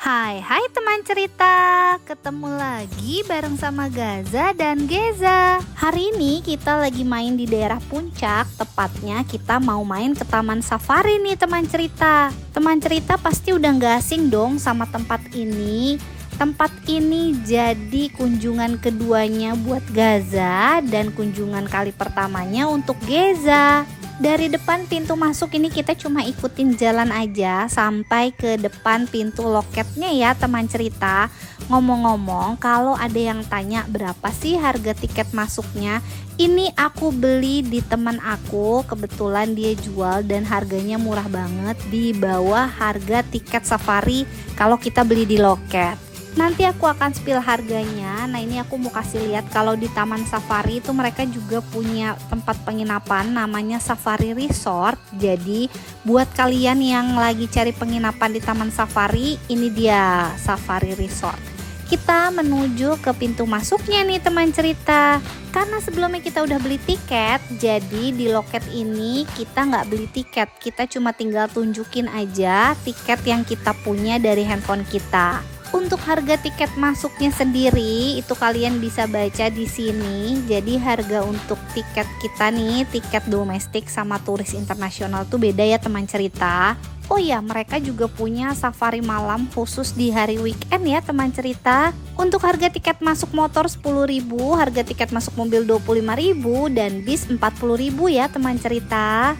Hai teman cerita, ketemu lagi bareng sama Gaza dan Geza. Hari ini kita lagi main di daerah Puncak, tepatnya kita mau main ke Taman Safari nih teman cerita. Teman cerita pasti udah gak asing dong sama tempat ini. Tempat ini jadi kunjungan keduanya buat Gaza dan kunjungan kali pertamanya untuk Geza. Dari depan pintu masuk ini kita cuma ikutin jalan aja sampai ke depan pintu loketnya ya teman cerita. Ngomong-ngomong, kalau ada yang tanya berapa sih harga tiket masuknya, ini aku beli di teman aku, kebetulan dia jual dan harganya murah banget, di bawah harga tiket safari kalau kita beli di loket. Nanti aku akan spill harganya. Nah ini aku mau kasih lihat kalau di Taman Safari itu mereka juga punya tempat penginapan namanya Safari Resort. Jadi buat kalian yang lagi cari penginapan di Taman Safari, ini dia Safari Resort. Kita menuju ke pintu masuknya nih teman cerita. Karena sebelumnya kita udah beli tiket, jadi di loket ini kita nggak beli tiket. Kita cuma tinggal tunjukin aja tiket yang kita punya dari handphone kita. Untuk harga tiket masuknya sendiri itu kalian bisa baca di sini. Jadi harga untuk tiket kita nih, tiket domestik sama turis internasional tuh beda ya teman cerita. Oh ya, mereka juga punya safari malam khusus di hari weekend ya teman cerita. Untuk harga tiket masuk motor 10.000, harga tiket masuk mobil 25.000 dan bis 40.000 ya teman cerita.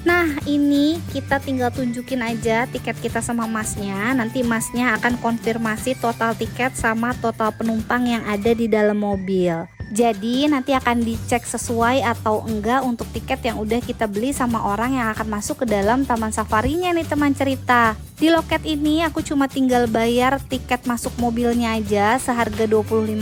Nah ini kita tinggal tunjukin aja tiket kita sama masnya. Nanti masnya akan konfirmasi total tiket sama total penumpang yang ada di dalam mobil. Jadi nanti akan dicek sesuai atau enggak untuk tiket yang udah kita beli sama orang yang akan masuk ke dalam taman safarinya nih teman cerita. Di loket ini aku cuma tinggal bayar tiket masuk mobilnya aja seharga 25.000.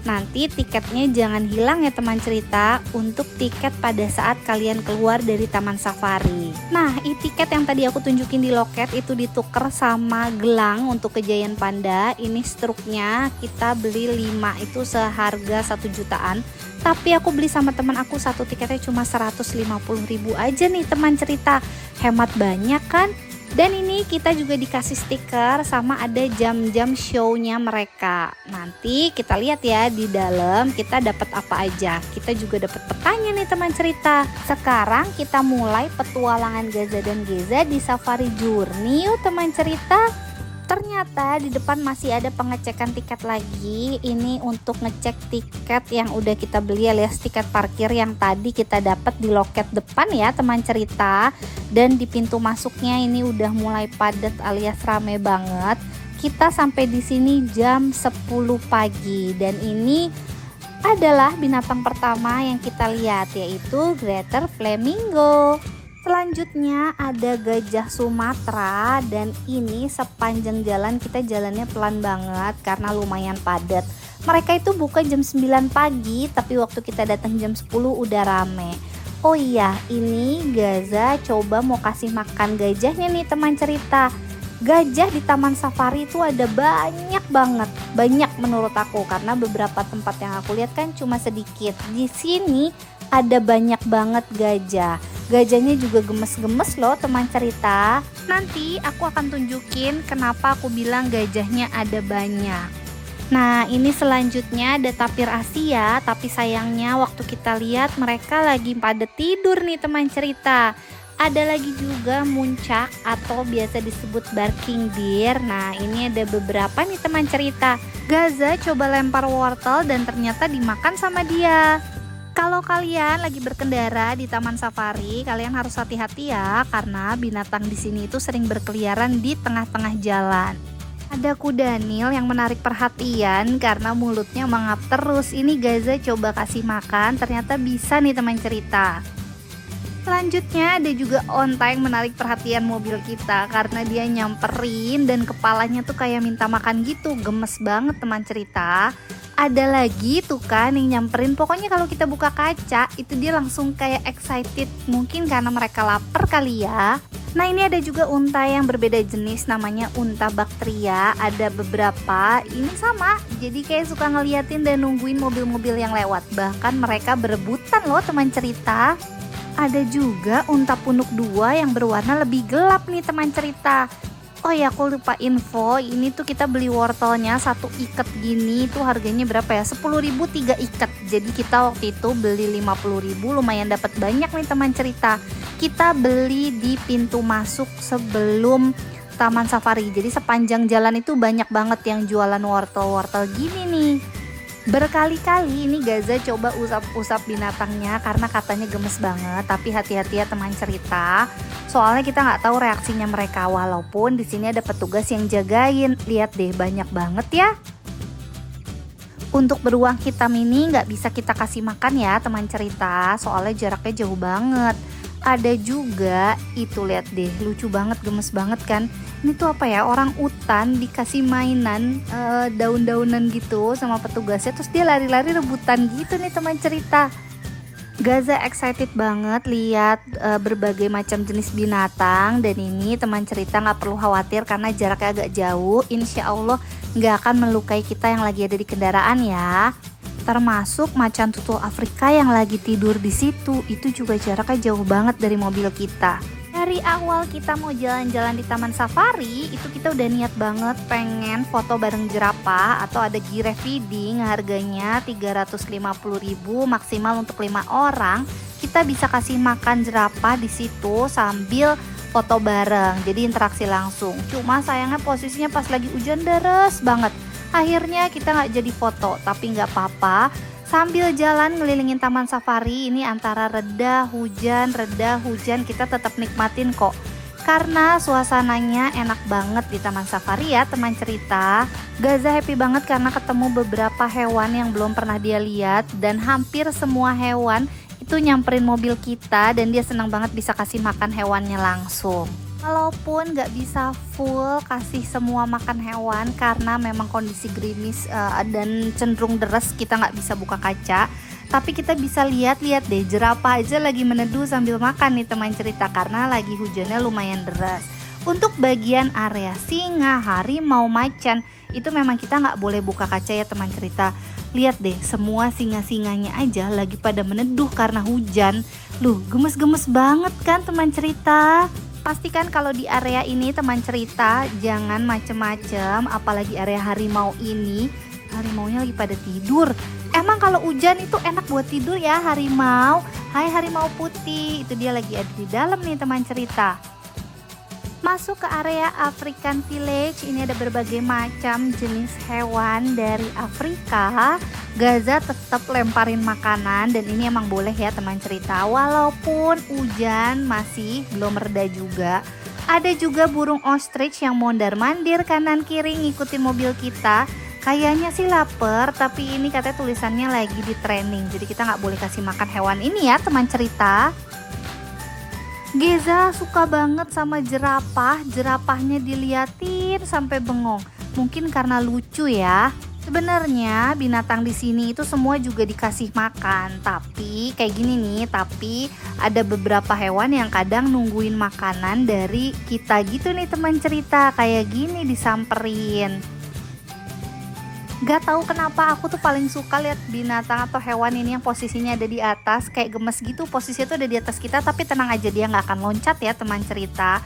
Nanti tiketnya jangan hilang ya teman cerita, untuk tiket pada saat kalian keluar dari taman safari. Nah tiket yang tadi aku tunjukin di loket itu ditukar sama gelang untuk Kejayaan Panda. Ini struknya kita beli 5 itu seharga 1 jutaan. Tapi aku beli sama teman aku satu tiketnya cuma 150.000 aja nih teman cerita. Hemat banyak kan? Dan ini kita juga dikasih stiker sama ada jam-jam show-nya mereka. Nanti kita lihat ya di dalam kita dapat apa aja. Kita juga dapat petanya nih teman cerita. Sekarang kita mulai petualangan Gaza dan Geza di Safari Journey yuk teman cerita. Ternyata di depan masih ada pengecekan tiket lagi. Ini untuk ngecek tiket yang udah kita beli alias tiket parkir yang tadi kita dapat di loket depan ya teman cerita. Dan di pintu masuknya ini udah mulai padat alias rame banget. Kita sampai di sini jam 10 pagi dan ini adalah binatang pertama yang kita lihat, yaitu Greater Flamingo. Selanjutnya ada gajah Sumatera dan ini sepanjang jalan kita jalannya pelan banget karena lumayan padat. Mereka itu buka jam 9 pagi tapi waktu kita datang jam 10 udah rame. Oh iya, ini Gaza coba mau kasih makan gajahnya nih teman cerita. Gajah di Taman Safari itu ada banyak banget. Banyak menurut aku karena beberapa tempat yang aku lihat kan cuma sedikit. Di sini ada banyak banget gajah. Gajahnya juga gemes-gemes loh teman cerita. Nanti aku akan tunjukin kenapa aku bilang gajahnya ada banyak. Nah ini selanjutnya ada tapir Asia, tapi sayangnya waktu kita lihat mereka lagi pada tidur nih teman cerita. Ada lagi juga muncak atau biasa disebut barking deer. Nah ini ada beberapa nih teman cerita. Gaza coba lempar wortel dan ternyata dimakan sama dia. Kalau kalian lagi berkendara di Taman Safari, kalian harus hati-hati ya karena binatang di sini itu sering berkeliaran di tengah-tengah jalan. Ada kuda Nil yang menarik perhatian karena mulutnya mengap terus. Ini Gaza coba kasih makan, ternyata bisa nih teman cerita. Selanjutnya ada juga onta yang menarik perhatian mobil kita karena dia nyamperin dan kepalanya tuh kayak minta makan gitu. Gemes banget teman cerita. Ada lagi tuh kan yang nyamperin, pokoknya kalau kita buka kaca itu dia langsung kayak excited, mungkin karena mereka lapar kali ya. Nah ini ada juga unta yang berbeda jenis namanya unta Bactria. Ada beberapa ini sama, jadi kayak suka ngeliatin dan nungguin mobil-mobil yang lewat. Bahkan mereka berebutan loh teman cerita. Ada juga unta punuk 2 yang berwarna lebih gelap nih teman cerita. Oh ya, aku lupa info, ini tuh kita beli wortelnya satu ikat gini tuh harganya berapa ya? 10.000 3 ikat. Jadi kita waktu itu beli 50.000, lumayan dapat banyak nih teman cerita. Kita beli di pintu masuk sebelum Taman Safari. Jadi sepanjang jalan itu banyak banget yang jualan wortel-wortel gini nih. Berkali-kali ini Gaza coba usap-usap binatangnya karena katanya gemes banget. Tapi hati-hati ya teman cerita. Soalnya kita nggak tahu reaksinya mereka. Walaupun di sini ada petugas yang jagain. Lihat deh, banyak banget ya. Untuk beruang hitam ini nggak bisa kita kasih makan ya teman cerita. Soalnya jaraknya jauh banget. Ada juga itu, lihat deh, lucu banget, gemes banget kan. Ini tuh apa ya, orang utan dikasih mainan daun-daunan gitu sama petugasnya, terus dia lari-lari rebutan gitu nih teman cerita. Gaza excited banget lihat berbagai macam jenis binatang. Dan ini teman cerita nggak perlu khawatir karena jaraknya agak jauh. Insya Allah nggak akan melukai kita yang lagi ada di kendaraan ya. Termasuk macan tutul Afrika yang lagi tidur di situ, itu juga jaraknya jauh banget dari mobil kita. Dari awal kita mau jalan-jalan di Taman Safari, itu kita udah niat banget pengen foto bareng jerapah atau ada gire feeding, harganya 350.000 maksimal untuk 5 orang. Kita bisa kasih makan jerapah di situ sambil foto bareng, jadi interaksi langsung. Cuma sayangnya posisinya pas lagi hujan deras banget. Akhirnya kita nggak jadi foto, tapi nggak apa-apa. Sambil jalan ngelilingin Taman Safari ini antara reda hujan kita tetap nikmatin kok. Karena suasananya enak banget di Taman Safari ya teman cerita. Gaza happy banget karena ketemu beberapa hewan yang belum pernah dia lihat. Dan hampir semua hewan itu nyamperin mobil kita dan dia senang banget bisa kasih makan hewannya langsung. Walaupun nggak bisa full kasih semua makan hewan karena memang kondisi gerimis dan cenderung deras, kita nggak bisa buka kaca. Tapi kita bisa lihat deh, jerapah aja lagi meneduh sambil makan nih teman cerita karena lagi hujannya lumayan deras. Untuk bagian area singa, harimau, macan itu memang kita nggak boleh buka kaca ya teman cerita. Lihat deh, semua singa-singanya aja lagi pada meneduh karena hujan. Loh, gemes-gemes banget kan teman cerita. Pastikan kalau di area ini teman cerita jangan macem-macem, apalagi area harimau ini. Harimaunya lagi pada tidur. Emang kalau hujan itu enak buat tidur ya harimau. Hai harimau putih, itu dia lagi ada di dalam nih teman cerita. Masuk ke area African Village, ini ada berbagai macam jenis hewan dari Afrika. Gaza tetap lemparin makanan dan ini emang boleh ya teman cerita. Walaupun hujan masih belum reda juga. Ada juga burung ostrich yang mondar-mandir kanan kiri ngikutin mobil kita. Kayaknya sih lapar, tapi ini katanya tulisannya lagi di training. Jadi kita nggak boleh kasih makan hewan ini ya teman cerita. Geza suka banget sama jerapah. Jerapahnya diliatin sampai bengong. Mungkin karena lucu ya. Sebenarnya binatang di sini itu semua juga dikasih makan. Tapi kayak gini nih, tapi ada beberapa hewan yang kadang nungguin makanan dari kita gitu nih teman cerita. Kayak gini disamperin. Gak tahu kenapa aku tuh paling suka lihat binatang atau hewan ini yang posisinya ada di atas, kayak gemes gitu, posisinya tuh ada di atas kita, tapi tenang aja dia nggak akan loncat ya teman cerita.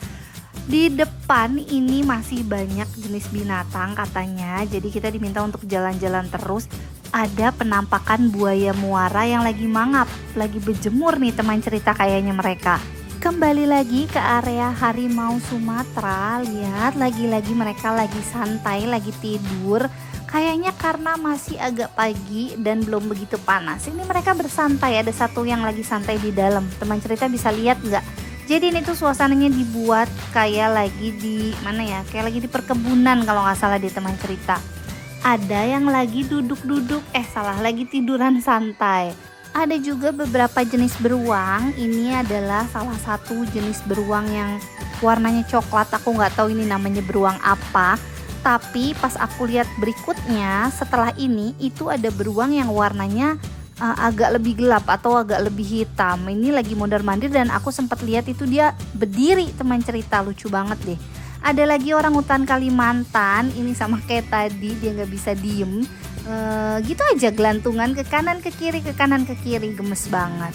Di depan ini masih banyak jenis binatang katanya, jadi kita diminta untuk jalan-jalan terus. Ada penampakan buaya muara yang lagi mangap, lagi berjemur nih teman cerita kayaknya mereka. Kembali lagi ke area harimau Sumatera, lihat lagi-lagi mereka lagi santai, lagi tidur. Kayaknya karena masih agak pagi dan belum begitu panas. Ini mereka bersantai, ada satu yang lagi santai di dalam. Teman cerita bisa lihat nggak? Jadi ini tuh suasananya dibuat kayak lagi di mana ya? Kayak lagi di perkebunan kalau nggak salah di teman cerita. Ada yang lagi duduk-duduk, lagi tiduran santai. Ada juga beberapa jenis beruang. Ini adalah salah satu jenis beruang yang warnanya coklat. Aku nggak tahu ini namanya beruang apa. Tapi pas aku lihat berikutnya setelah ini itu ada beruang yang warnanya agak lebih gelap atau agak lebih hitam. Ini lagi mondar-mandir dan aku sempat lihat itu dia berdiri teman cerita, lucu banget deh. Ada lagi orang hutan Kalimantan, ini sama kayak tadi dia nggak bisa diem. Gitu aja gelantungan ke kanan ke kiri gemes banget.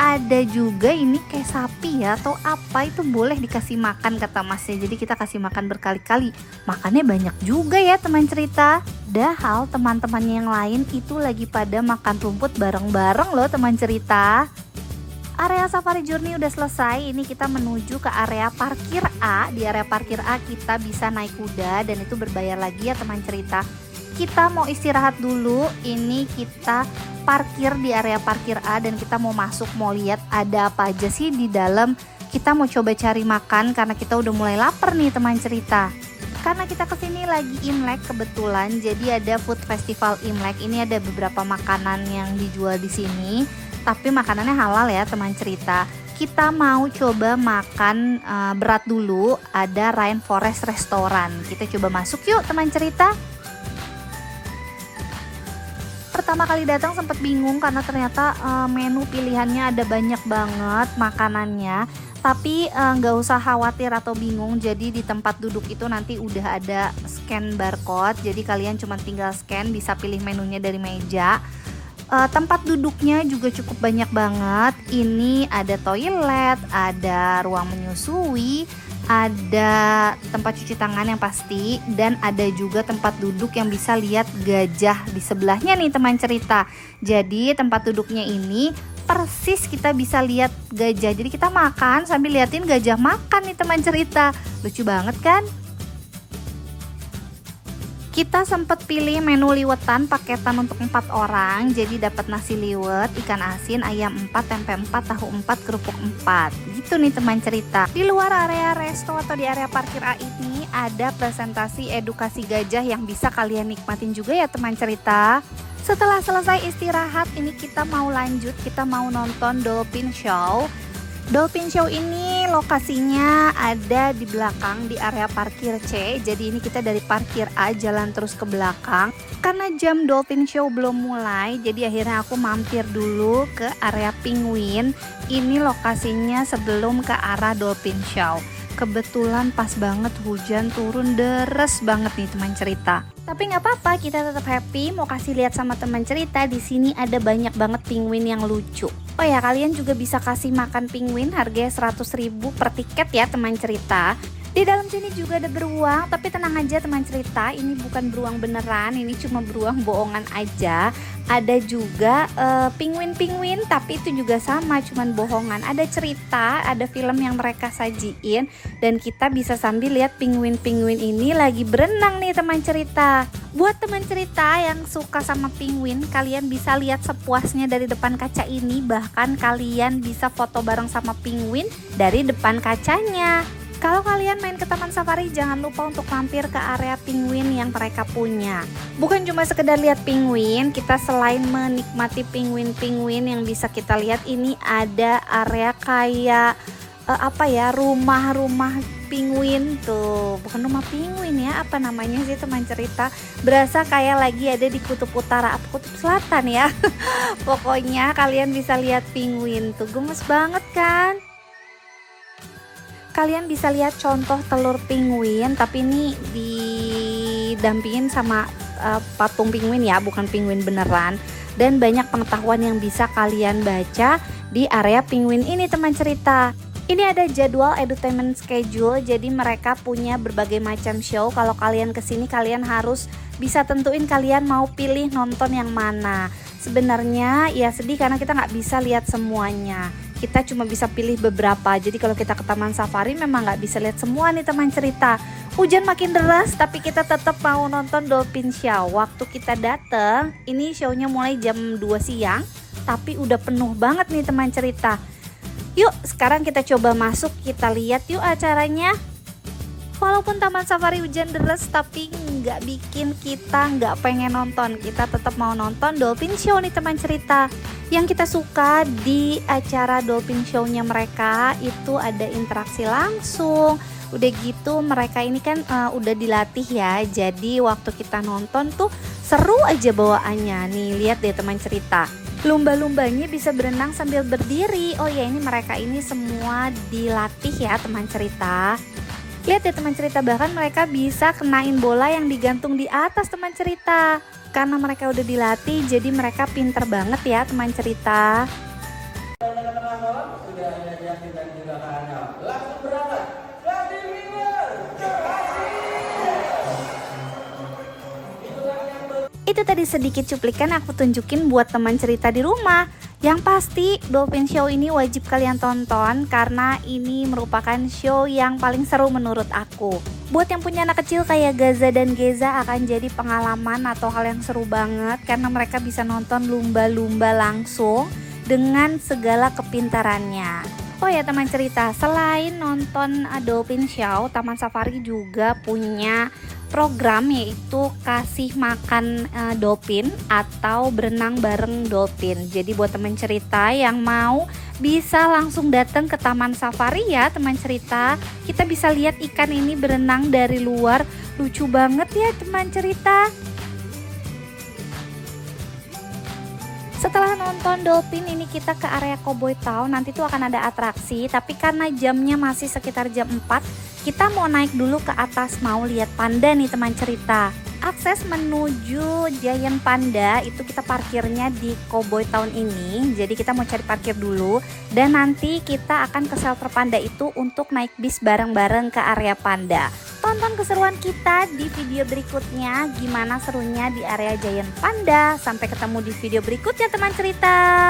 Ada juga ini kayak sapi ya atau apa, itu boleh dikasih makan kata masnya. Jadi kita kasih makan berkali-kali. Makannya banyak juga ya teman cerita. Padahal teman-temannya yang lain itu lagi pada makan rumput bareng-bareng loh teman cerita. Area safari journey udah selesai. Ini kita menuju ke area parkir A. Di area parkir A kita bisa naik kuda dan itu berbayar lagi ya teman cerita. Kita mau istirahat dulu. Ini kita parkir di area parkir A dan kita mau masuk, mau lihat ada apa aja sih di dalam. Kita mau coba cari makan karena kita udah mulai lapar nih teman cerita. Karena kita kesini lagi Imlek kebetulan, jadi ada food festival Imlek. Ini ada beberapa makanan yang dijual di sini, tapi makanannya halal ya teman cerita. Kita mau coba makan berat dulu, ada Rainforest Restoran. Kita coba masuk yuk teman cerita. Pertama kali datang sempat bingung karena ternyata menu pilihannya ada banyak banget makanannya. Tapi nggak usah khawatir atau bingung, jadi di tempat duduk itu nanti udah ada scan barcode. Jadi kalian cuma tinggal scan, bisa pilih menunya dari meja. Tempat duduknya juga cukup banyak banget. Ini ada toilet, ada ruang menyusui, ada tempat cuci tangan yang pasti, dan ada juga tempat duduk yang bisa lihat gajah di sebelahnya nih teman cerita. Jadi tempat duduknya ini persis kita bisa lihat gajah. Jadi kita makan sambil liatin gajah makan nih teman cerita. Lucu banget kan? Kita sempat pilih menu liwetan paketan untuk 4 orang. Jadi dapat nasi liwet, ikan asin, ayam 4, tempe 4, tahu 4, kerupuk 4. Gitu nih teman cerita. Di luar area resto atau di area parkir A ini ada presentasi edukasi gajah yang bisa kalian nikmatin juga ya teman cerita. Setelah selesai istirahat, ini kita mau lanjut, kita mau nonton Dolphin Show. Dolphin Show ini lokasinya ada di belakang di area parkir C. Jadi ini kita dari parkir A jalan terus ke belakang. Karena jam Dolphin Show belum mulai, jadi akhirnya aku mampir dulu ke area Penguin. Ini lokasinya sebelum ke arah Dolphin Show. Kebetulan pas banget hujan turun deres banget nih teman cerita. Tapi nggak apa-apa, kita tetap happy. Mau kasih lihat sama teman cerita, di sini ada banyak banget penguin yang lucu. Oh ya, kalian juga bisa kasih makan penguin, harganya 100.000 per tiket ya teman cerita. Di dalam sini juga ada beruang, tapi tenang aja teman cerita, ini bukan beruang beneran, ini cuma beruang bohongan aja. Ada juga penguin-penguin, tapi itu juga sama, cuman bohongan. Ada cerita, ada film yang mereka sajiin, dan kita bisa sambil lihat penguin-penguin ini lagi berenang nih teman cerita. Buat teman cerita yang suka sama penguin, kalian bisa lihat sepuasnya dari depan kaca ini. Bahkan kalian bisa foto bareng sama penguin dari depan kacanya. Kalau kalian main ke Taman Safari, jangan lupa untuk mampir ke area penguin yang mereka punya. Bukan cuma sekedar lihat penguin, kita selain menikmati penguin-penguin yang bisa kita lihat, ini ada area kayak rumah-rumah penguin tuh. Bukan rumah penguin ya, apa namanya sih teman cerita? Berasa kayak lagi ada di kutub utara atau kutub selatan ya. Pokoknya kalian bisa lihat penguin tuh, gemes banget kan? Kalian bisa lihat contoh telur penguin, tapi ini didampingin sama patung penguin ya, bukan penguin beneran. Dan banyak pengetahuan yang bisa kalian baca di area penguin ini teman cerita. Ini ada jadwal entertainment schedule, jadi mereka punya berbagai macam show. Kalau kalian kesini, kalian harus bisa tentuin kalian mau pilih nonton yang mana. Sebenarnya ya sedih karena kita nggak bisa lihat semuanya. Kita cuma bisa pilih beberapa. Jadi kalau kita ke Taman Safari memang nggak bisa lihat semua nih teman cerita. Hujan makin deras, tapi kita tetap mau nonton Dolphin Show. Waktu kita datang, ini show-nya mulai jam 2 siang, tapi udah penuh banget nih teman cerita. Yuk, sekarang kita coba masuk, kita lihat yuk acaranya. Walaupun Taman Safari hujan deras, tapi nggak bikin kita nggak pengen nonton. Kita tetap mau nonton Dolphin Show nih teman cerita. Yang kita suka di acara Dolphin Show-nya mereka itu ada interaksi langsung. Udah gitu mereka ini kan udah dilatih ya. Jadi waktu kita nonton tuh seru aja bawaannya. Nih lihat deh teman cerita. Lumba-lumbanya bisa berenang sambil berdiri. Oh ya, ini mereka ini semua dilatih ya teman cerita. Lihat deh teman cerita, bahkan mereka bisa kenain bola yang digantung di atas teman cerita. Karena mereka udah dilatih, jadi mereka pinter banget ya teman cerita. Itu tadi sedikit cuplikan aku tunjukin buat teman cerita di rumah. Yang pasti Dolphin Show ini wajib kalian tonton karena ini merupakan show yang paling seru menurut aku. Buat yang punya anak kecil kayak Gaza dan Geza akan jadi pengalaman atau hal yang seru banget karena mereka bisa nonton lumba-lumba langsung dengan segala kepintarannya. Oh ya teman cerita, selain nonton Dolphin Show, Taman Safari juga punya program yaitu kasih makan dolphin atau berenang bareng dolphin. Jadi buat teman cerita yang mau bisa langsung datang ke Taman Safari ya teman cerita. Kita bisa lihat ikan ini berenang dari luar, lucu banget ya teman cerita. Setelah nonton dolphin ini kita ke area Cowboy Town, nanti tuh akan ada atraksi, tapi karena jamnya masih sekitar jam 4, kita mau naik dulu ke atas mau lihat panda nih teman cerita. Akses menuju Giant Panda itu kita parkirnya di Cowboy Town ini, jadi kita mau cari parkir dulu dan nanti kita akan ke shelter panda itu untuk naik bis bareng-bareng ke area panda. Tonton keseruan kita di video berikutnya, gimana serunya di area Giant Panda. Sampai ketemu di video berikutnya teman cerita.